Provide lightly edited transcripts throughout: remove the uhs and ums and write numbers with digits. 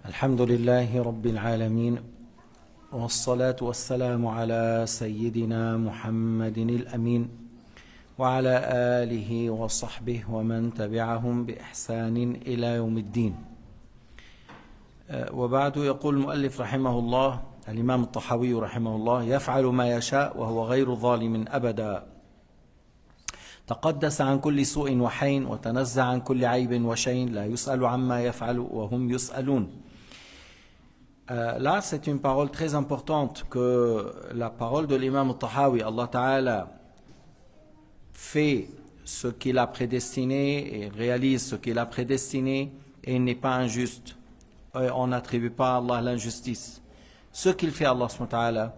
الحمد لله رب العالمين والصلاة والسلام على سيدنا محمد الأمين وعلى آله وصحبه ومن تبعهم بإحسان إلى يوم الدين. وبعد يقول المؤلف رحمه الله الإمام الطحاوي رحمه الله: يفعل ما يشاء وهو غير ظالم أبدا، تقدس عن كل سوء وحين وتنزه عن كل عيب وشين، لا يسأل عما يفعل وهم يسألون. Là, c'est une parole très importante que la parole de l'imam al-Tahawi. Allah Ta'ala fait ce qu'il a prédestiné et réalise ce qu'il a prédestiné et il n'est pas injuste. Et on n'attribue pas à Allah l'injustice. Ce qu'il fait, Allah subhanahu wa ta'ala,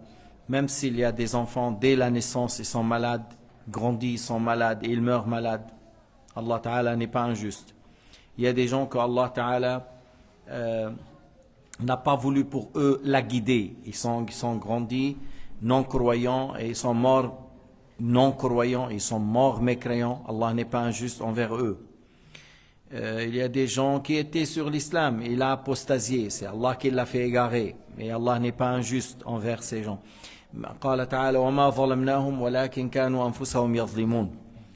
même s'il y a des enfants dès la naissance, ils sont malades, grandissent, ils sont malades et ils meurent malades, Allah Ta'ala n'est pas injuste. Il y a des gens que Allah Ta'ala n'a pas voulu pour eux la guider. Ils sont grandis non-croyants et ils sont morts non-croyants, ils sont morts mécréants. Allah n'est pas injuste envers eux. Il y a des gens qui étaient sur l'islam, il a apostasié, c'est Allah qui l'a fait égarer. Mais Allah n'est pas injuste envers ces gens.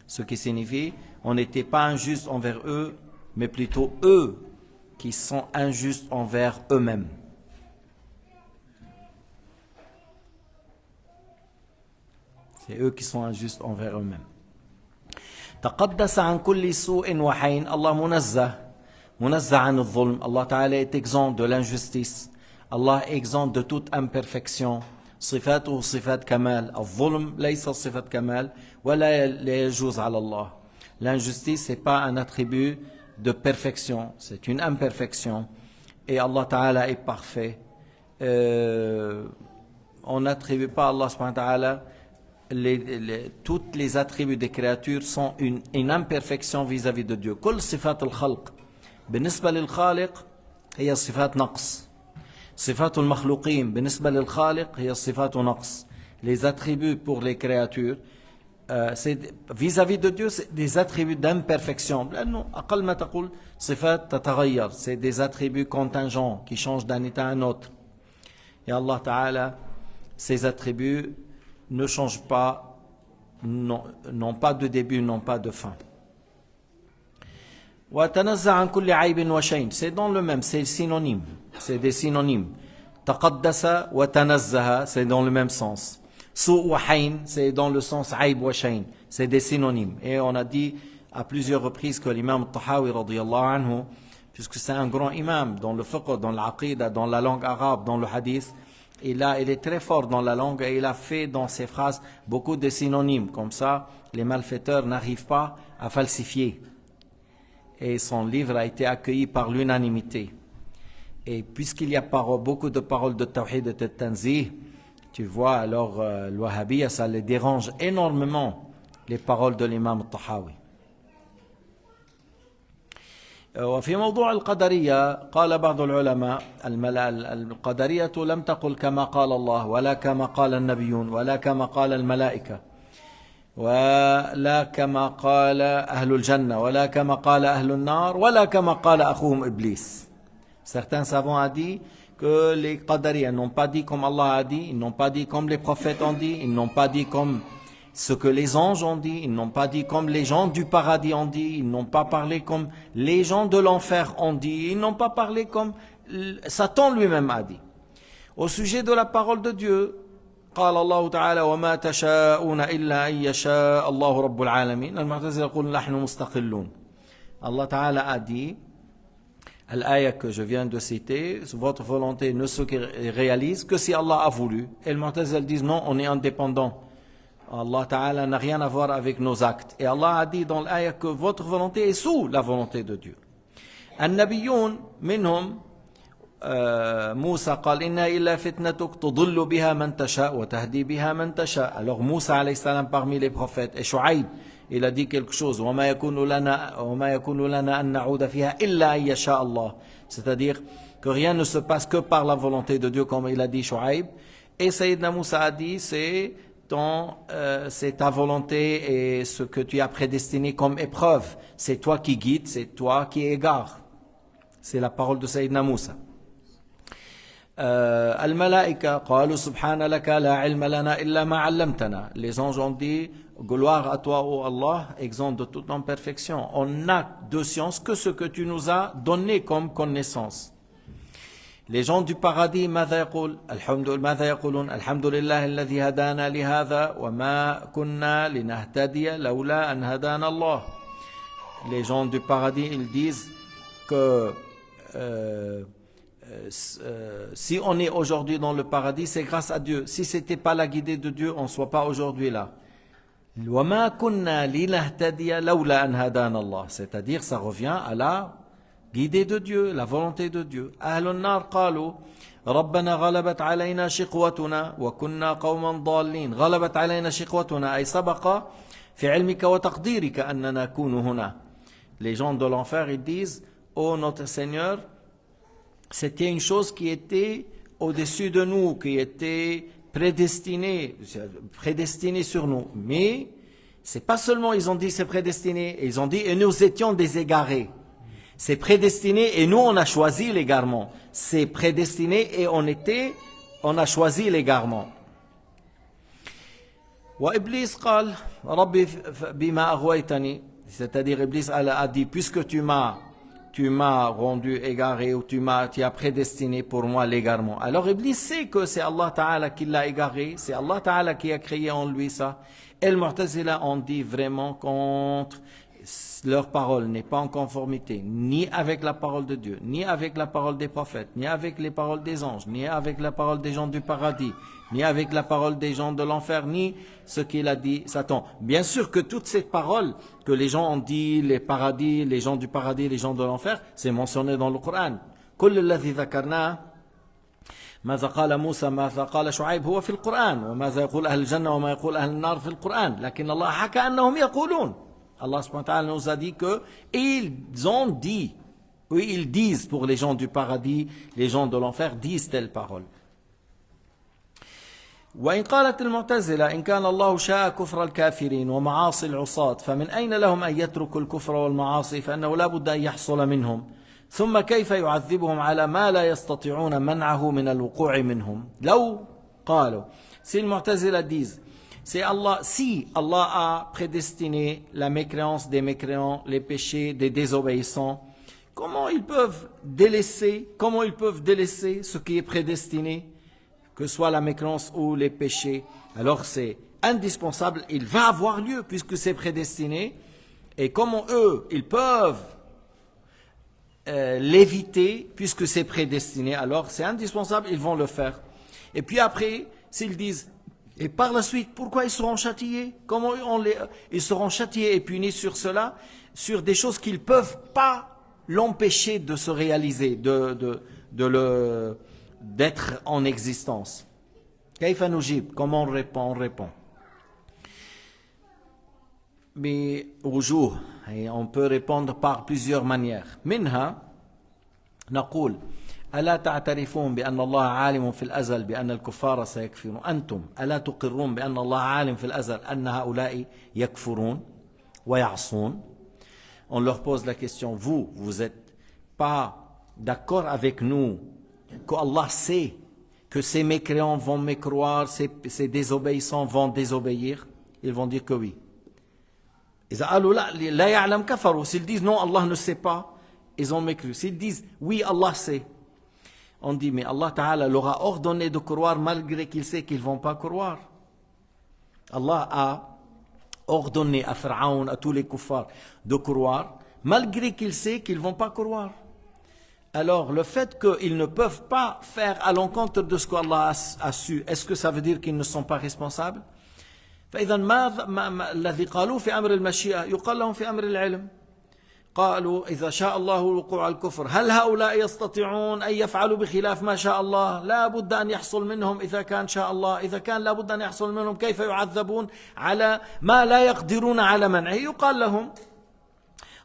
Ce qui signifie, on n'était pas injuste envers eux, mais plutôt eux qui sont injustes envers eux-mêmes. C'est eux qui sont injustes envers eux-mêmes. تقدس عن كل سوء وحين. Allah منزه عن الظلم. Allah Ta'ala est exempt de l'injustice. Allah est exempt de toute imperfection. صفاته صفات كمال. الظلم ليس صفة كمال ولا يجوز على الله. L'injustice c'est pas un attribut de perfection, c'est une imperfection. Et Allah Ta'ala est parfait. On n'attribue pas à Allah subhanahu wa ta'ala toutes les attributs des créatures sont une imperfection vis-à-vis de Dieu. كل صفات الخلق بالنسبة للخالق هي صفات نقص. صفات المخلوقين بالنسبة للخالق هي صفات نقص. Les attributs pour les créatures vis-à-vis de Dieu, c'est des attributs d'imperfection. أقل ما تقول صفات تتغير. C'est des attributs contingents qui changent d'un état à un autre. Et Allah Ta'ala, ces attributs ne changent pas, n'ont pas de début, n'ont pas de fin. وتنزه عن كل عيب وشين. C'est dans le même, c'est synonyme. C'est des synonymes. تقدس وتنزه, c'est dans le même sens. Sou wa hayn, c'est dans le sens aïb wa shayn, c'est des synonymes. Et on a dit à plusieurs reprises que l'imam al-Tahawi radiyallahu anhu, puisque c'est un grand imam dans le fiqh, dans l'aqida, dans la langue arabe, dans le hadith, il est très fort dans la langue et il a fait dans ses phrases beaucoup de synonymes. Comme ça, les malfaiteurs n'arrivent pas à falsifier. Et son livre a été accueilli par l'unanimité. Et puisqu'il y a beaucoup de paroles de tawhid et de tanzih, tu vois, alors le wahhabiyya, ça les dérange énormément, les paroles de l'imam al-Tahawi. وفي موضوع القدرية قال بعض العلماء القدرية لم تقل كما قال الله ولا كما قال النبيون ولا كما قال الملائكة ولا كما قال أهل الجنة ولا كما قال أهل النار ولا كما قال أخوهم إبليس. Certains savants ont dit que les Qadariya n'ont pas dit comme Allah a dit, ils n'ont pas dit comme les prophètes ont dit, ils n'ont pas dit comme ce que les anges ont dit, ils n'ont pas dit comme les gens du paradis ont dit, ils n'ont pas parlé comme les gens de l'enfer ont dit, ils n'ont pas parlé comme Satan lui-même a dit. Au sujet de la parole de Dieu, قال الله تعالى وما تشاءون إلا أن يشاء الله رب العالمين. المعتزلة يقولون نحن مستقلون. Allah Ta'ala a dit, l'ayah que je viens de citer, votre volonté ne se réalise que si Allah a voulu. Et le Mu'tazila disent non, on est indépendant. Allah Ta'ala n'a rien à voir avec nos actes. Et Allah a dit dans l'ayah que votre volonté est sous la volonté de Dieu. النبيون منهم موسى قال إنها إلا فتنتك تضل بها من تشاء وتهدي بها من تشاء. Alors Moussa alayhi salam parmi les prophètes et Shu'aib, il a dit quelque chose. وما يكون لنا أن نعود فيها إلا أن يشاء الله. C'est-à-dire que rien ne se passe que par la volonté de Dieu, comme il a dit Shu'aib. Et Sayyidina Moussa a dit c'est ta volonté et ce que tu as prédestiné comme épreuve. C'est toi qui guides, c'est toi qui égares. C'est la parole de Sayyidina Moussa. Al-Malaika qalu subhana laka la ilma lana illa ma 'allamtana. Les anges ont dit gloire à toi ô Allah, exempt de toute imperfection. On n'a de science que ce que tu nous as donné comme connaissance. Les gens du paradis, ماذا يقول ماذا يقولون الحمد لله الذي هدانا لهذا وما كنا لنهتدي لولا أن هدانا الله. Les gens du paradis, ils disent que si on est aujourd'hui dans le paradis, c'est grâce à Dieu. Si c'était pas la guidée de Dieu, on ne soit pas aujourd'hui là. وما كنا لنهتدي لولا أن هدانا الله. C'est-à-dire, ça revient à la guidée de Dieu, la volonté de Dieu. أهل النار قالوا ربنا غلبت علينا شقوتنا وكنا قوما ضالين. غلبت علينا شقوتنا أي سبق في علمك وتقديرك أننا نكون هنا. Les gens de l'enfer, ils disent, ô notre Seigneur, c'était une chose qui était au-dessus de nous, qui était prédestinée sur nous. Mais c'est pas seulement ils ont dit c'est prédestiné, ils ont dit et nous étions des égarés. C'est prédestiné et nous on a choisi l'égarement. C'est prédestiné et on a choisi l'égarement. Wa Iblis قال ربي بما أغويتني. C'est-à-dire Iblis a dit puisque tu m'as rendu égaré ou tu as prédestiné pour moi l'égarement. Alors Iblis sait que c'est Allah Ta'ala qui l'a égaré, c'est Allah Ta'ala qui a créé en lui ça. Et le Mu'tazila ont dit vraiment contre leur parole n'est pas en conformité ni avec la parole de Dieu, ni avec la parole des prophètes, ni avec les paroles des anges, ni avec la parole des gens du paradis, ni avec la parole des gens de l'enfer, ni ce qu'il a dit Satan. Bien sûr que toutes ces paroles que les gens ont dit, les paradis, les gens du paradis, les gens de l'enfer, c'est mentionné dans le Coran. كل الذي ذكرناه ماذا قال موسى ماذا قال شعيب هو في القرآن وماذا يقول أهل الجنة وما يقول أهل النار في القرآن لكن الله حكى أنهم يقولون. Allah subhanahu wa ta'ala nous a dit que ils ont dit, oui ils disent pour les gens du paradis, les gens de l'enfer disent telle parole. وإن قالت المعتزلة إن كان الله شاء كفر الكافرين ومعاصي العصاة فمن أين لهم أن يتركوا الكفر والمعاصي فإنه لا بد أن يحصل منهم ثم كيف يعذبهم على ما لا يستطيعون منعه من الوقوع منهم. لو قالوا si les Mu'tazila disent c'est Allah, si Allah a prédestiné la mécréance des mécréants, les péchés des désobéissants, comment ils peuvent délaisser ce qui est prédestiné, que ce soit la mécréance ou les péchés? Alors c'est indispensable, il va avoir lieu puisque c'est prédestiné. Et comment eux, ils peuvent l'éviter puisque c'est prédestiné, alors c'est indispensable, ils vont le faire. Et puis après, s'ils disent et par la suite, pourquoi ils seront châtiés? Comment ils seront châtiés et punis sur cela? Sur des choses qu'ils ne peuvent pas l'empêcher de se réaliser, d'être en existence. Kayfa nujib? Comment on répond. Mais wujuh, et on peut répondre par plusieurs manières. Minha, نقول ألا تعترفون بأن الله عالم في الأزل بأن الكفار سيكفرون أنتم ألا تقرون بأن الله عالم في الأزل أن هؤلاء يكفرون ويعصون. On leur pose la question, vous n'êtes pas d'accord avec nous que Allah sait que ces mécréants vont mécroire, ces désobéissants vont désobéir? Ils vont dire que oui. إذا قالوا لا يعلم كفروا. S'ils disent non, Allah ne sait pas, ils ont mécru. S'ils disent oui, Allah sait, on dit mais Allah Ta'ala leur a ordonné de croire malgré qu'il sait qu'ils ne vont pas croire. Allah a ordonné à Pharaon, à tous les kuffars de croire malgré qu'il sait qu'ils ne vont pas croire. Alors le fait qu'ils ne peuvent pas faire à l'encontre de ce qu'Allah a su, est-ce que ça veut dire qu'ils ne sont pas responsables? فإذا ما الذي قالوه في أمر المشيئة يقال لهم في أمر العلم. قالوا إذا شاء الله وقوع الكفر هل هؤلاء يستطيعون أن يفعلوا بخلاف ما شاء الله؟ لا بد أن يحصل منهم إذا كان شاء الله. إذا كان لا بد أن يحصل منهم كيف يعذبون على ما لا يقدرون على منعه؟ يقال لهم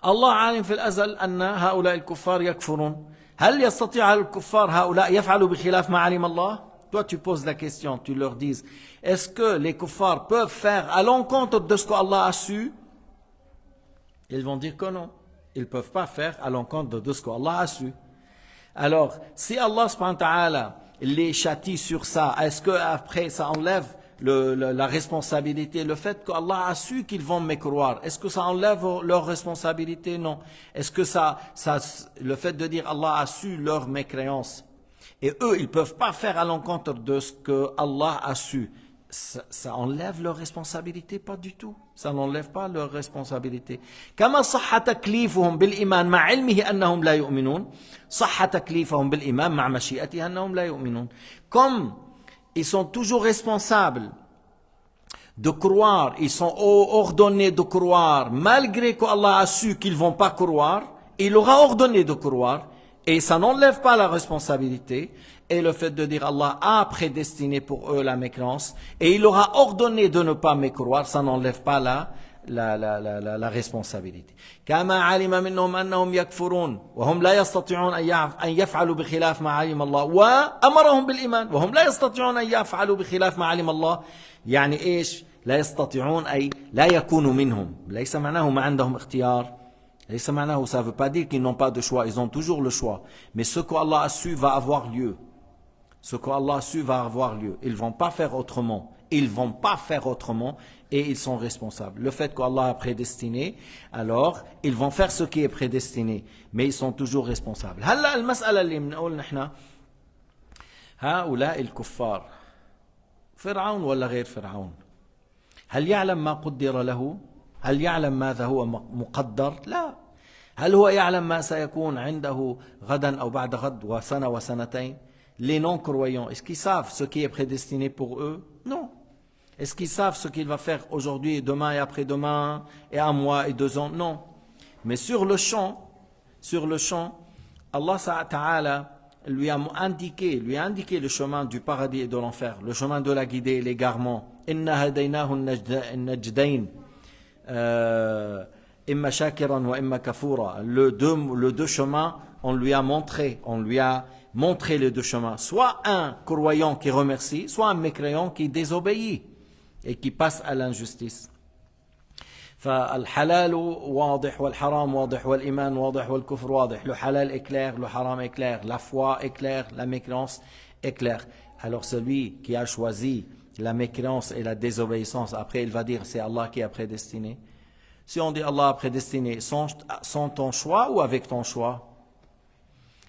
الله عالم في الأزل أن هؤلاء الكفار يكفرون. هل يستطيع الكفار هؤلاء يفعلوا بخلاف ما علم الله؟ Toi tu poses la question, tu leur dis est-ce que les kuffars peuvent faire à l'encontre de ce qu'Allah a su? Ils vont dire que non. Ils ne peuvent pas faire à l'encontre de ce qu'Allah a su. Alors, si Allah subhanahu wa ta'ala les châtie sur ça, est-ce que après ça enlève la responsabilité, le fait qu'Allah a su qu'ils vont mécroire, est-ce que ça enlève leur responsabilité? Non. Est-ce que le fait de dire Allah a su leur mécréance, et eux, ils peuvent pas faire à l'encontre de ce que Allah a su, ça enlève leur responsabilité? Pas du tout. Ça n'enlève pas leur responsabilité. كما صح تكليفهم بالإيمان مع علمه أنهم لا يؤمنون صح تكليفهم بالإيمان مع مشيئته أنهم لا يؤمنون. Comme ils sont toujours responsables de croire, ils sont ordonnés de croire, malgré qu'Allah a su qu'ils ne vont pas croire, il leur a ordonné de croire, et ça n'enlève pas la responsabilité, et le fait de dire Allah a prédestiné pour eux la mécréance, et il leur a ordonné de ne pas mécroire, ça n'enlève pas la responsabilité. كما علم منهم أنهم يكفرون وهم لا يستطيعون أن يفعلوا بخلاف ما علم الله وأمرهم بالإيمان وهم لا يستطيعون أن يفعلوا بخلاف ما علم الله. يعني إيش لا يستطيعون أي لا يكونوا منهم. ليس معناه ما عندهم اختيار. ليس معناه ça veut pas dire qu'ils n'ont pas de choix. Ils ont toujours le choix. Mais ce qu'Allah a su va avoir lieu. Ce qu'Allah a su va avoir lieu. Ils vont pas faire autrement. Ils vont pas faire autrement. Et ils sont responsables. Le fait qu'Allah a prédestiné, alors ils vont faire ce qui est prédestiné, mais ils sont toujours responsables. هلا المسألة اللي بنقول نحن هؤلاء الكفار فرعون ولا غير فرعون؟ هل يعلم ما قدر له؟ هل يعلم ماذا هو مقدر؟ لا. هل هو يعلم ما سيكون عنده غدا أو بعد غد وسنة وسنتين؟ Les non-croyants, est-ce qu'ils savent ce qui est prédestiné pour eux? Non. Est-ce qu'ils savent ce qu'il va faire aujourd'hui, demain et après-demain, et un mois et 2 ans? Non. Mais sur le champ, Allah Ta'ala lui a indiqué le chemin du paradis et de l'enfer, le chemin de la guidée et l'égarement. Inna hadaynahu najdayn, imma shakiran wa imma kafura. Le deux chemins, on lui a montré les deux chemins. Soit un croyant qui remercie, soit un mécréant qui désobéit et qui passe à l'injustice. فالحلال واضح والحرام واضح والإيمان واضح والكفر واضح. Le halal est clair, le haram est clair, la foi est claire, la mécréance est claire. Alors celui qui a choisi la mécréance et la désobéissance, après il va dire c'est Allah qui a prédestiné. Si on dit Allah a prédestiné, sans ton choix ou avec ton choix?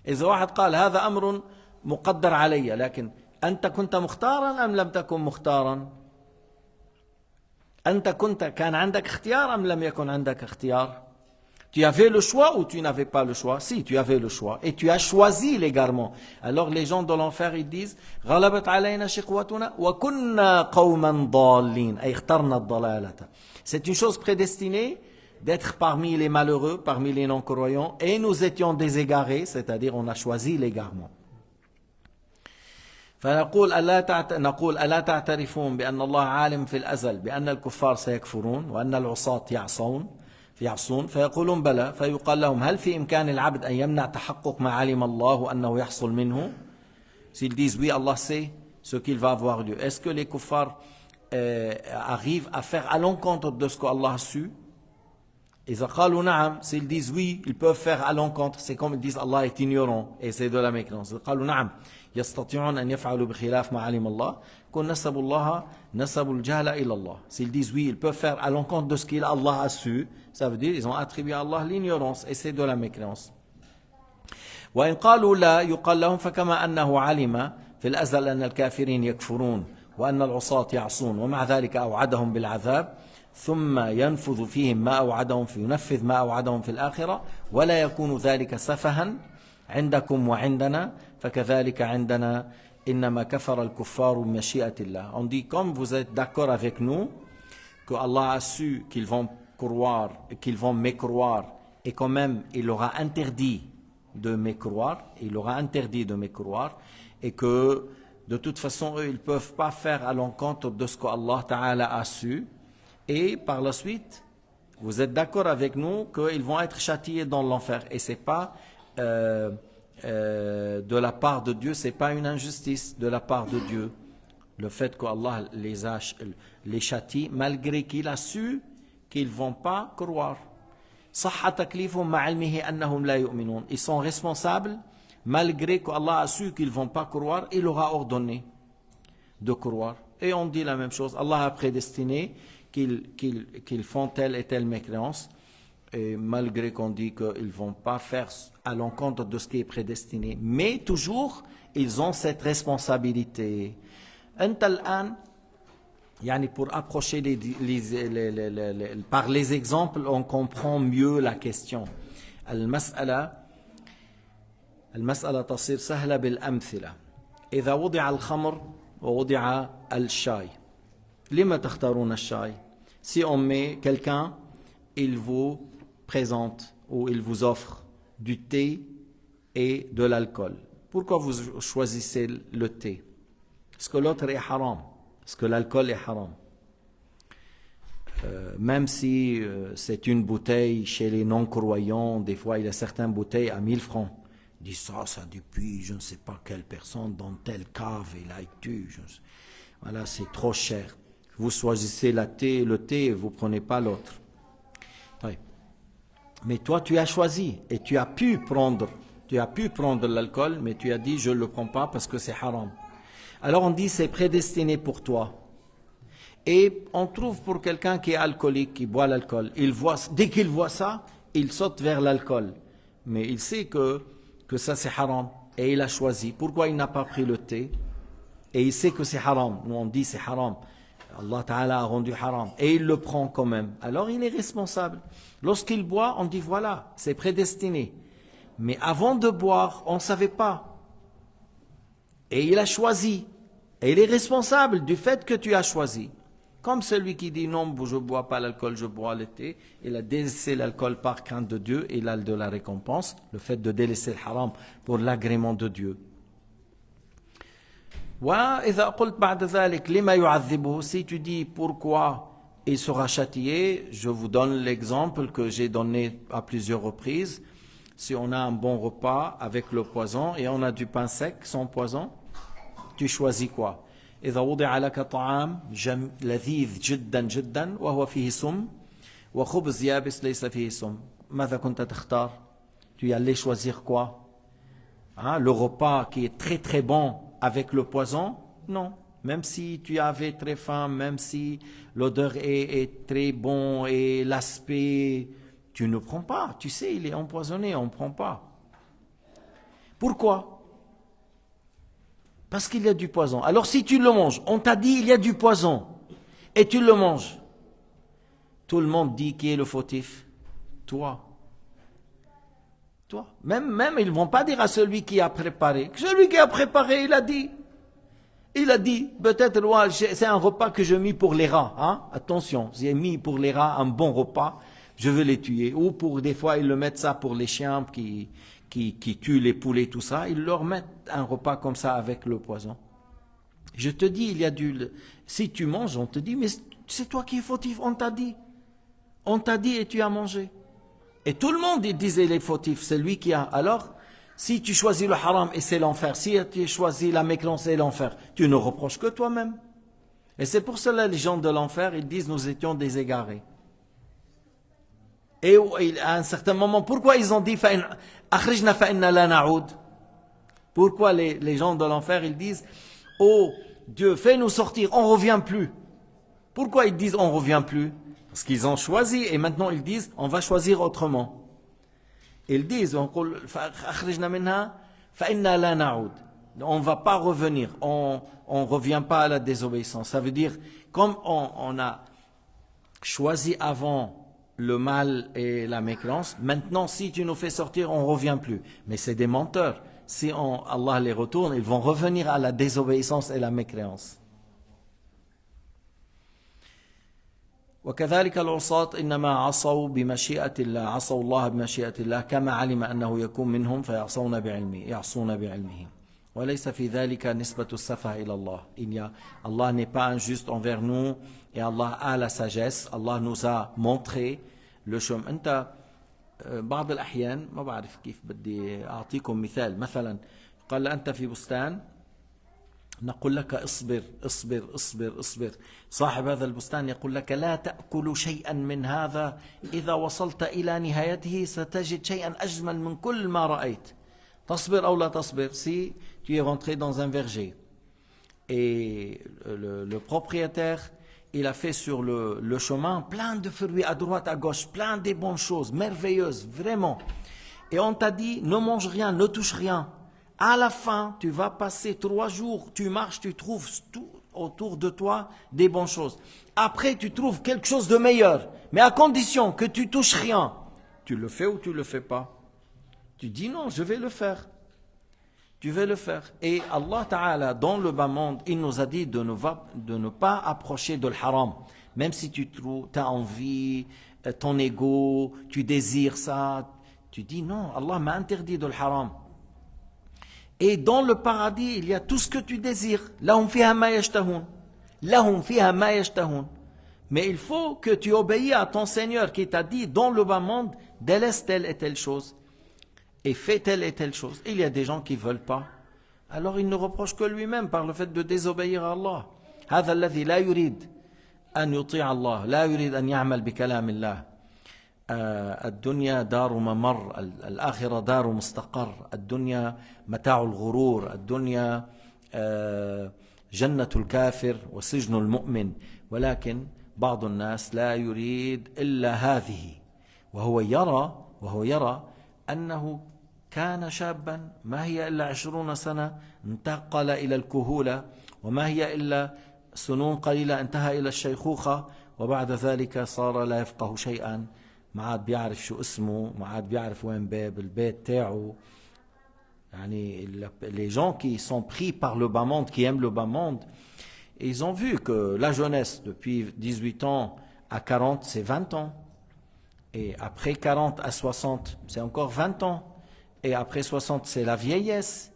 إذا واحد قال هذا أمر مقدر علي لكن أنت كنت مختارا أم لم تكن مختارا؟ أنت كان عندك اختيار أم لم يكن عندك اختيار؟ Tu avais le choix ou tu n'avais pas le choix? Si, tu avais le choix et tu as choisi l'égarement. Alors les gens de l'enfer ils disent غلبت علينا شقوتنا وكنا قوما ضالين أي اخترنا الضلالة. C'est une chose prédestinée d'être parmi les malheureux, parmi les non-croyants, et nous étions déségarés, c'est-à-dire on a choisi l'égarement. نقول ألا تعترفون بأن الله عالم في الأزل بأن الكفار سيكفرون وأن العصاة يعصون فيقولون بلى فيقال لهم هل في إمكان العبد أن يمنع تحقق ما علم الله أنه يحصل منه? S'ils disent oui, Allah sait ce qu'il va avoir lieu. Est-ce que les kuffars arrivent à faire à l'encontre de ce qu'Allah a su? إذا قالوا نعم, s'ils disent oui, ils peuvent faire à l'encontre, c'est comme ils disent Allah est ignorant et c'est de la mécréance. إذا قالوا نعم يستطيعون أن يفعلوا بخلاف ما علم الله كن نسبوا الله نسبوا الجهل إلى الله. S'ils disent oui, ils peuvent faire à l'encontre de ce qu'Allah a su, ça veut dire ils ont attribué à Allah l'ignorance et c'est de la mécréance. وإن قالوا لا يقال لهم فكما أنه علم في الأزل أن الكافرين يكفرون وأن العصاة يعصون ومع ذلك أوعدهم بالعذاب ثم ينفذ فيهم ما أوعدهم ينفذ ما أوعدهم في الآخرة ولا يكون ذلك سفها عندكم وعندنا فكذلك عندنا إنما كفر الكفار بمشيئة الله. On dit comme vous êtes d'accord avec nous que Allah a su qu'ils vont croire et qu'ils vont mécroire et quand même il leur a interdit de mécroire, et que de toute façon eux ils ne peuvent pas faire à l'encontre de ce que Allah Ta'ala a su. Et par la suite, vous êtes d'accord avec nous qu'ils vont être châtiés dans l'enfer. Et ce n'est pas de la part de Dieu, ce n'est pas une injustice de la part de Dieu. Le fait qu'Allah les châtie, malgré qu'il a su qu'ils ne vont pas croire. Ils sont responsables, malgré qu'Allah a su qu'ils ne vont pas croire, il leur a ordonné de croire. Et on dit la même chose, Allah a prédestiné qu'ils font telle et telle mécréance, et malgré qu'on dit qu'ils ne vont pas faire à l'encontre de ce qui est prédestiné, mais toujours, ils ont cette responsabilité. Pour approcher par les exemples, on comprend mieux la question. المسألة تصير سهلة بالأمثلة. إذا وضع الخمر ووضع الشاي لما تختارون الشاي؟ Si on met quelqu'un, il vous présente ou il vous offre du thé et de l'alcool. Pourquoi vous choisissez le thé? Parce que l'autre est haram, parce que l'alcool est haram. Même si c'est une bouteille chez les non-croyants, des fois il y a certaines bouteilles à 1000 francs. Ils disent ça depuis je ne sais pas quelle personne dans telle cave et là il tue. Voilà, c'est trop cher. Vous choisissez le thé et vous ne prenez pas l'autre. Oui. Mais toi tu as choisi et tu as pu prendre l'alcool, mais tu as dit je ne le prends pas parce que c'est haram. Alors on dit c'est prédestiné pour toi. Et on trouve pour quelqu'un qui est alcoolique, qui boit l'alcool, dès qu'il voit ça, il saute vers l'alcool. Mais il sait que ça c'est haram. Et il a choisi. Pourquoi il n'a pas pris le thé? Et il sait que c'est haram. Nous on dit c'est haram. Allah Ta'ala a rendu haram. Et il le prend quand même. Alors il est responsable. Lorsqu'il boit, on dit voilà, c'est prédestiné. Mais avant de boire, on ne savait pas. Et il a choisi. Et il est responsable du fait que tu as choisi. Comme celui qui dit non, je ne bois pas l'alcool, je bois le thé. Il a délaissé l'alcool par crainte de Dieu. Il a de la récompense. Le fait de délaisser le haram pour l'agrément de Dieu. Si tu dis pourquoi il sera châtié, je vous donne l'exemple que j'ai donné à plusieurs reprises. Si on a un bon repas avec le poison et on a du pain sec sans poison, tu choisis quoi? إذا وضع لك طعام لذيذ جدا جدا وهو فيه سم وخبز يابس ليس فيه سم ماذا كنت تختار؟ Tu allais choisir quoi? Le repas qui est très très bon avec le poison? Non. Même si tu avais très faim, même si l'odeur est très bon et l'aspect, tu ne prends pas. Tu sais, il est empoisonné, on ne prend pas. Pourquoi? Parce qu'il y a du poison. Alors si tu le manges, on t'a dit il y a du poison, et tu le manges, tout le monde dit qui est le fautif? Toi. Même ils ne vont pas dire à celui qui a préparé. Celui qui a préparé, il a dit, peut-être moi, c'est un repas que je mis pour les rats. Attention, j'ai mis pour les rats un bon repas, je veux les tuer. Ou pour des fois, ils le mettent ça pour les chiens qui tuent les poulets, tout ça. Ils leur mettent un repas comme ça avec le poison. Je te dis, si tu manges, on te dit, mais c'est toi qui es fautif, on t'a dit. On t'a dit et tu as mangé. Et tout le monde disait les fautifs, c'est lui qui a. Alors, si tu choisis le haram et c'est l'enfer, si tu choisis la mécréance et l'enfer, tu ne reproches que toi-même. Et c'est pour cela les gens de l'enfer, ils disent nous étions des égarés. Et à un certain moment, pourquoi ils ont dit akhrijna fa inna la na'ud? Pourquoi les gens de l'enfer, ils disent oh Dieu, fais-nous sortir, on ne revient plus. Pourquoi ils disent on ne revient plus? Parce qu'ils ont choisi et maintenant ils disent on va choisir autrement. Ils disent on ne va pas revenir, on ne revient pas à la désobéissance. Ça veut dire comme on a choisi avant le mal et la mécréance, maintenant si tu nous fais sortir on ne revient plus. Mais c'est des menteurs. Si Allah les retourne, ils vont revenir à la désobéissance et la mécréance. وكذلك العصاة إنما عصوا بمشيئة الله عصوا الله بمشيئة الله كما علم أنه يكون منهم فيعصون بعلمه وليس في ذلك نسبة السفه إلى الله. Allah n'est pas injuste envers nous et Allah a la sagesse. Allah nous a montré le chemin. أنت بعض الأحيان ما بعرف كيف بدي أعطيكم مثلا قال أنت في بستان نقول لك اصبر اصبر اصبر اصبر. صاحب هذا البستان يقول لك لا تأكل شيئا من هذا إذا وصلت إلى نهايته ستجد شيئا أجمل من كل ما رأيت. Tasbir ou la tasbir, si tu es rentré dans un verger et le propriétaire, il a fait sur le chemin plein de fruits à droite, à gauche, plein de bonnes choses, merveilleuses, vraiment. Et on t'a dit, ne mange rien, ne touche rien. À la fin, tu vas passer 3 jours, tu marches, tu trouves tout autour de toi des bonnes choses. Après, tu trouves quelque chose de meilleur, mais à condition que tu touches rien. Tu le fais ou tu le fais pas? Tu dis non, je vais le faire. Tu veux le faire. Et Allah Ta'ala, dans le bas monde, il nous a dit de ne pas approcher de l'haram. Même si tu as envie, ton ego, tu désires ça, tu dis non, Allah m'a interdit de l'haram. Et dans le paradis, il y a tout ce que tu désires. Lahum fiha ma yashtahun. Lahum fiha ma yashtahun. Mais il faut que tu obéis à ton Seigneur qui t'a dit dans le bas monde, délaisse telle et telle chose. Et fait telle et telle chose. Il y a des gens qui ne veulent pas. Alors il ne reproche que lui-même par le fait de désobéir à Allah. هذا الذي لا يريد أن يطيع الله لا يريد أن يعمل بكلام الله. الدنيا دار ممر الآخرة دار مستقر الدنيا متاع الغرور الدنيا جنة الكافر وسجن المؤمن ولكن بعض الناس لا يريد إلا هذه وهو يرى أنه كان شابا ما هي إلا 20 سنة انتقل إلى الكهولة وما هي إلا سنون قليلة انتهى إلى الشيخوخة وبعد ذلك صار لا يفقه شيئا ما عاد بيعرف شو اسمه ما عاد بيعرف وين باب البيت تاعه يعني les gens qui sont pris par le bas monde qui aiment le bas monde ils ont vu que la jeunesse depuis 18 ans à 40 c'est 20 ans et après 40 à 60 c'est encore 20 ans et après 60 c'est la vieillesse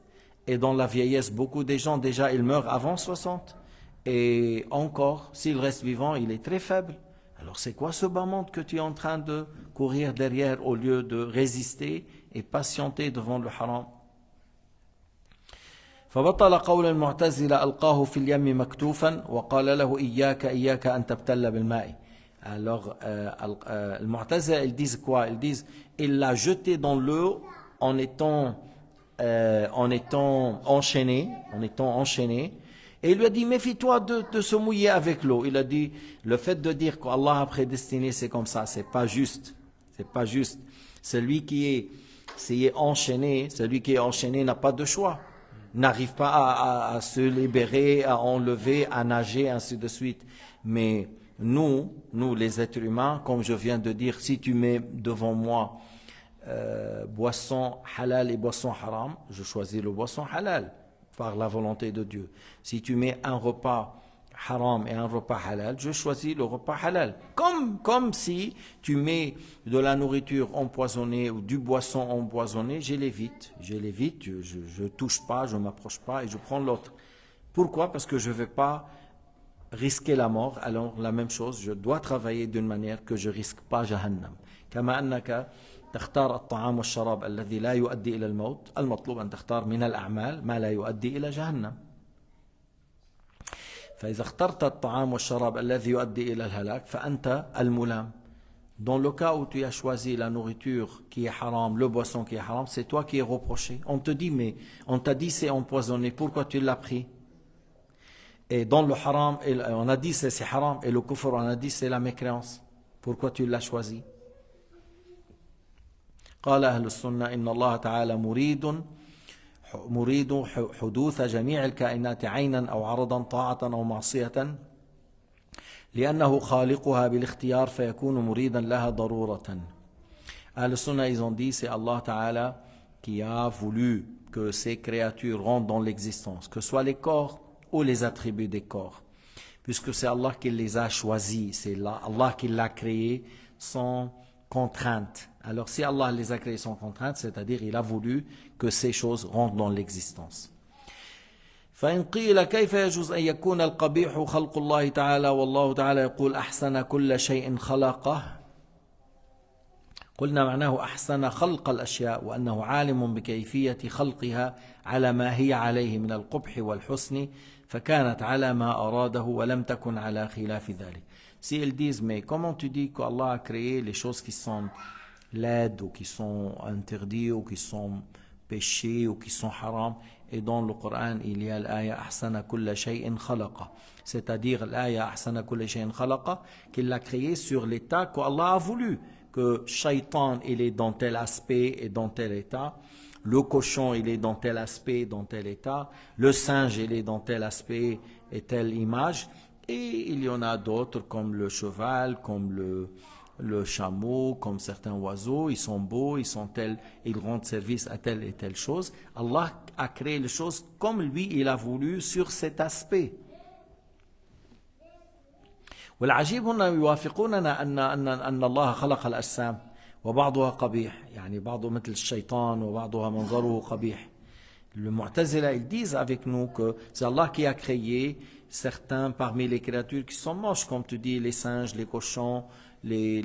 et dans la vieillesse beaucoup de gens déjà ils meurent avant 60 et encore s'il reste vivant il est très faible. Alors c'est quoi ce bas monde que tu es en train de courir derrière au lieu de résister et patienter devant le haram? فبطل قول المعتزلة ألقاه في اليم مكتوفا وقال له إياك أن تبتل بالماء. Alors le Mu'tazila ils disent quoi? Ils disent il l'a jeté dans l'eau en étant enchaîné. Et il lui a dit, méfie-toi de se mouiller avec l'eau. Il a dit, le fait de dire qu'Allah a prédestiné, c'est comme ça, c'est pas juste. C'est pas juste. Celui qui est enchaîné n'a pas de choix. N'arrive pas à se libérer, à enlever, à nager, ainsi de suite. Mais nous, les êtres humains, comme je viens de dire, si tu mets devant moi boisson halal et boisson haram, je choisis le boisson halal. Par la volonté de Dieu. Si tu mets un repas haram et un repas halal, je choisis le repas halal. Comme si tu mets de la nourriture empoisonnée ou du boisson empoisonné, je l'évite, je touche pas, je m'approche pas et je prends l'autre. Pourquoi? Parce que je ne vais pas risquer la mort. Alors la même chose, je dois travailler d'une manière que je risque pas Jahannam. كما أنك تختار الطعام والشراب الذي لا يؤدي إلى الموت المطلوب أن تختار من الأعمال ما لا يؤدي إلى جهنم فإذا اخترت الطعام والشراب الذي يؤدي إلى الهلاك فأنت الملام. Dans le cas où tu as choisi la nourriture qui est haram, le boisson qui est haram, c'est toi qui es reproché. On te dit, mais on t'a dit c'est empoisonné, pourquoi tu l'as pris? Et dans le haram, on a dit c'est haram, et le kufr, on a dit c'est la mécréance. Pourquoi tu l'as choisi? قال أهل السنة إن الله تعالى مريد حدوث جميع الكائنات عينا أو عرضا طاعة أو معصية لأنه خالقها بالاختيار فيكون مريدا لها ضرورة. أهل السنة ils ont dit c'est Allah Ta'ala qui a voulu que ces créatures rentrent dans l'existence, que ce soit les corps ou les attributs des corps, puisque c'est Allah qui les a choisis, c'est Allah qui l'a créé sans contrainte. Alors si Allah les a créés sans contrainte, c'est-à-dire il a voulu que ces choses rentrent dans l'existence. فإن قيل كيف يجوز أن يكون القبيح خلق الله تعالى والله تعالى يقول أحسن كل شيء خلقه قلنا معناه أحسن خلق الأشياء وأنه عالم بكيفية خلقها على ما هي عليه من القبح والحسن فكانت على ما أراده ولم تكن على خلاف ذلك. Si ils disent mais comment tu dis qu'Allah a créé les choses qui sont laides ou qui sont interdites ou qui sont péchés ou qui sont haram. Et dans le Coran, il y a l'aya ahsana kulla shay'in khalaqa. C'est-à-dire l'aya ahsana kulla shay'in khalaqa, qu'il l'a créé sur l'état qu'Allah a voulu. Que Shaitan, il est dans tel aspect et dans tel état. Le cochon, il est dans tel aspect, dans tel état. Le singe, il est dans tel aspect et telle image. Et il y en a d'autres comme le cheval, comme le chameau, comme certains oiseaux. Ils sont beaux, ils rendent service à telle et telle chose. Allah a créé les choses comme lui, il a voulu sur cet aspect. والعجيب هنا يوافقوننا أن الله خلق الأجسام وبعضها قبيح يعني بعضه مثل الشيطان وبعضها منظره قبيح. Le Mu'tazila, ils disent avec nous que c'est Allah qui a créé certains parmi les créatures qui sont moches, comme tu dis, les singes, les cochons, les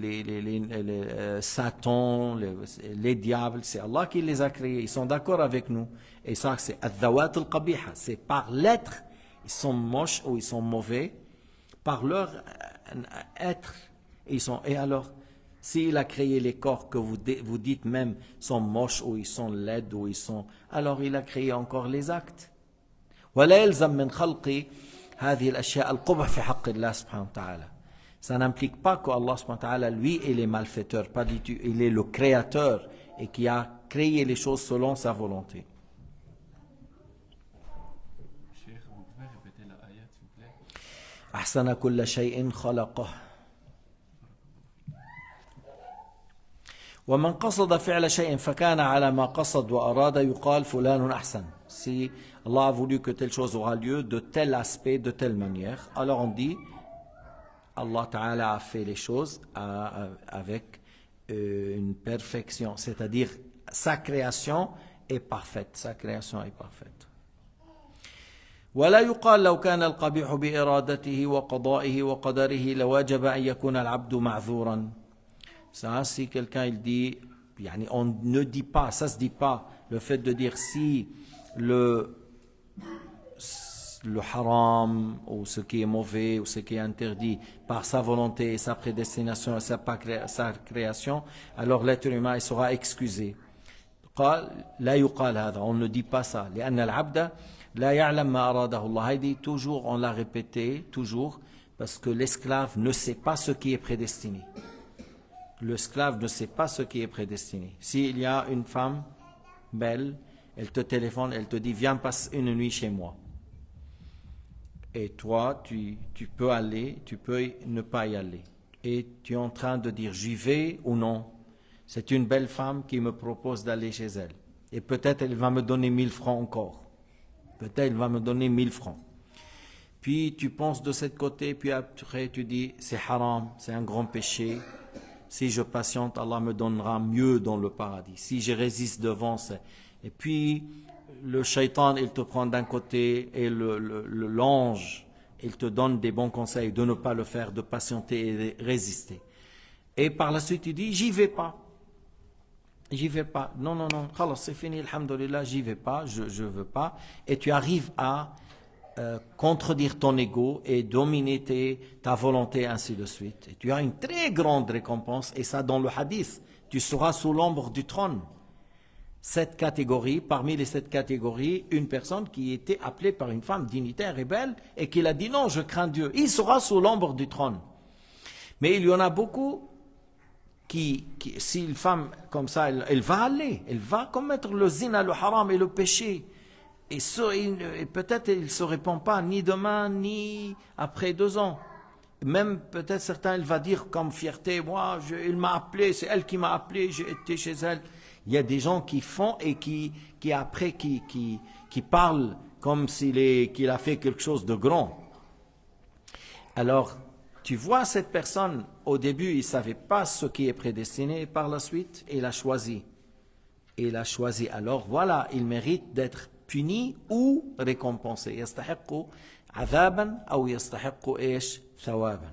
Satan, les diables, c'est Allah qui les a créés. Ils sont d'accord avec nous. Et ça, c'est al-dhawat al-qabiha. C'est par l'être, ils sont moches ou ils sont mauvais, par leur être. Et alors, s'il a créé les corps que vous dites même sont moches ou ils sont laids ou ils sont... Alors il a créé encore les actes. ولا يلزم من خلق هذه الأشياء القبح في حق الله سبحانه وتعالى. Ça n'implique pas que Allah subhanahu wa ta'ala, lui, il est malfaiteur, pas du tout. Il est le créateur et qui a créé les choses selon sa volonté. Cheikh, vous pouvez répéter la ayat, s'il vous plaît? أحسن كل شيء خلقه. ومن قصد فعل شيء فكان على ما قصد وأراد يقال فلان أحسن. Si Allah a voulu que telle chose aura lieu de tel aspect, de telle manière, alors on dit Allah Ta'ala a fait les choses avec une perfection, c'est-à-dire sa création est parfaite, sa création est parfaite. ولا يقال لو كان القبيح بإرادته وقضائه وقدره لوجب أن يكون العبد معذورا. Ça, si quelqu'un il dit, on ne dit pas, ça se dit pas, le fait de dire si le haram ou ce qui est mauvais ou ce qui est interdit par sa volonté et sa prédestination et sa création, alors l'être humain il sera excusé. لا يقال هذا, on ne dit pas ça. لأن العبد لا يعلم ما أراده الله. Il dit toujours, on l'a répété, toujours, parce que l'esclave ne sait pas ce qui est prédestiné. L'esclave ne sait pas ce qui est prédestiné. S'il y a une femme belle, elle te téléphone, elle te dit viens passer une nuit chez moi. Et toi, tu peux aller, tu peux ne pas y aller. Et tu es en train de dire j'y vais ou non. C'est une belle femme qui me propose d'aller chez elle. Et peut-être elle va me donner 1000 francs encore. Peut-être elle va me donner 1000 francs. Puis tu penses de ce côté, puis après tu dis c'est haram, c'est un grand péché. Si je patiente, Allah me donnera mieux dans le paradis. Si je résiste devant, c'est... Et puis, le shaitan, il te prend d'un côté, et l'ange, il te donne des bons conseils de ne pas le faire, de patienter et de résister. Et par la suite, il dit, j'y vais pas. J'y vais pas. Non, non, non, c'est fini, alhamdoulilah, j'y vais pas, je veux pas. Et tu arrives à contredire ton ego et dominer ta volonté, ainsi de suite. Et tu as une très grande récompense, et ça dans le hadith, tu seras sous l'ombre du trône. 7 catégories, parmi les 7 catégories, une personne qui était appelée par une femme dignitaire et belle, et qui a dit non, je crains Dieu, il sera sous l'ombre du trône. Mais il y en a beaucoup qui si une femme comme ça, elle va aller, elle va commettre le zina, le haram et le péché. Et peut-être il ne se répand pas ni demain ni après 2 ans. Même peut-être certains, il va dire comme fierté, moi, il m'a appelé, c'est elle qui m'a appelé, j'ai été chez elle. Il y a des gens qui font et qui après qui parlent comme qu'il a fait quelque chose de grand. Alors, tu vois cette personne, au début, il ne savait pas ce qui est prédestiné, et par la suite, il a choisi. Il a choisi. Alors voilà, il mérite d'être puni ou récompensé. يستحق عذابا أو يستحق إيش ثوابا.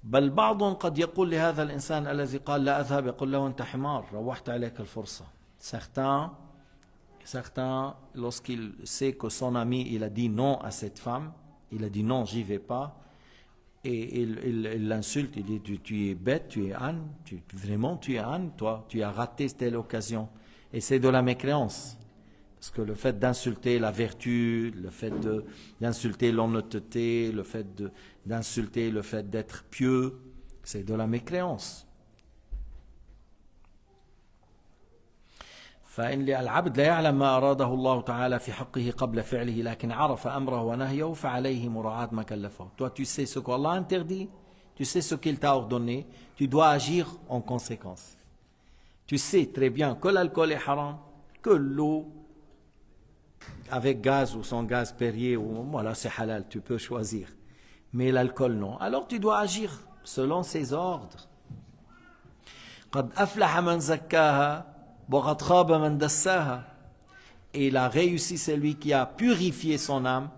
بل بعض قد يقول لهذا الإنسان الذي قال لا أذهب يقول له أنت حمار روحت عليك الفرصة. Certains, lorsqu'il sait que son ami il a dit non à cette femme, il a dit non, j'y vais pas, et il l'insulte, il dit tu es bête, tu es âne, vraiment tu es âne, toi, tu as raté telle occasion. Et c'est de la mécréance. Parce que le fait d'insulter la vertu, le fait d'insulter l'honnêteté, le fait d'insulter le fait d'être pieux, c'est de la mécréance. فإن العبد لا يعلم ما أراده الله تعالى في حقه قبل فعله لكن عرف أمره ونهيه فعليه مراعاة ما كلفه. Toi tu sais ce qu'Allah interdit, tu sais ce qu'il t'a ordonné, tu dois agir en conséquence. Tu sais très bien que l'alcool est haram, que l'eau avec gaz ou sans gaz Perrier, voilà c'est halal, tu peux choisir. Mais l'alcool non. Alors tu dois agir selon ses ordres. قد أفلح من زكاها وقد خاب من دساها. Et il a réussi celui qui a purifié son âme,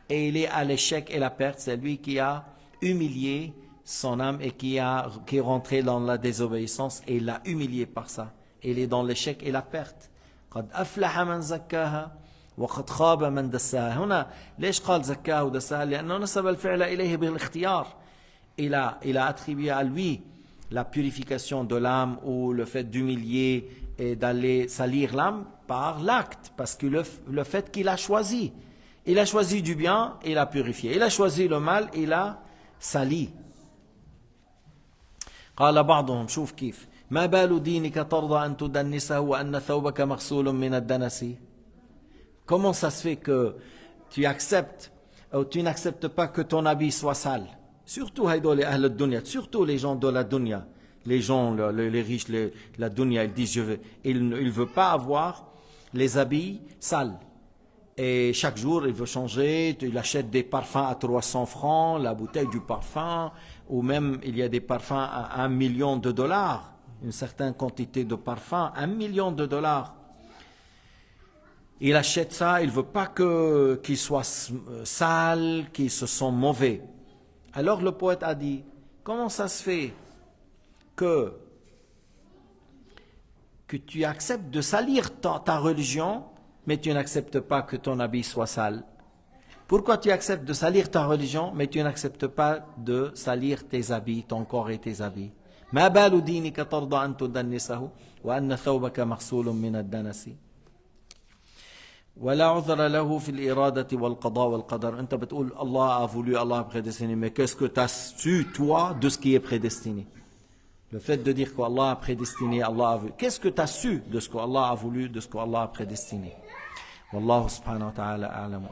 et il est à l'échec et la perte celui qui a humilié son âme et qui est rentré dans la désobéissance et il l'a humilié par ça. Et il est dans l'échec et la perte. قد أفلح من زكاها وقد خاب من دساها. هنا ليش قال زكاها ودساها؟ لأنه نسب الفعل إليه بالاختيار. Il a attribué à lui la purification de l'âme ou le fait d'humilier et d'aller salir l'âme par l'acte, parce que le fait qu'il a choisi. Il a choisi du bien, il a purifié. Il a choisi le mal, il a sali. قال بعضهم شوف كيف ما بال دينك ترضى أن تدنسه وأن ثوبك مغسول من الدنس. Comment ça se fait que tu acceptes ou tu n'acceptes pas que ton habit soit sale? Surtout surtout les gens de la dunya, les gens, les riches, la dunya, ils disent il ne veut pas avoir les habits sales. Et chaque jour, il veut changer, il achète des parfums à 300 francs, la bouteille du parfum, ou même il y a des parfums à $1 million, une certaine quantité de parfums, $1 million. Il achète ça, il ne veut pas qu'il soit sale, qu'il se sent mauvais. Alors le poète a dit, comment ça se fait que tu acceptes de salir ta religion, mais tu n'acceptes pas que ton habit soit sale? Pourquoi tu acceptes de salir ta religion, mais tu n'acceptes pas de salir tes habits, ton corps et tes habits? ما بال دينك ترضى أن تدنسه وأن ثوبك مغسول من الدنس. ولا عذر له في الإرادة والقضاء والقدر. أنت بتقول Allah a voulu, Allah a prédestiné, mais qu'est-ce que tu as su toi de ce qui est prédestiné? Le fait de dire qu'Allah a prédestiné, Allah a voulu, qu'est-ce que tu as su de ce qu'Allah a voulu, de ce qu'Allah a prédestiné? Wallahu subhanahu wa ta'ala a'lamu.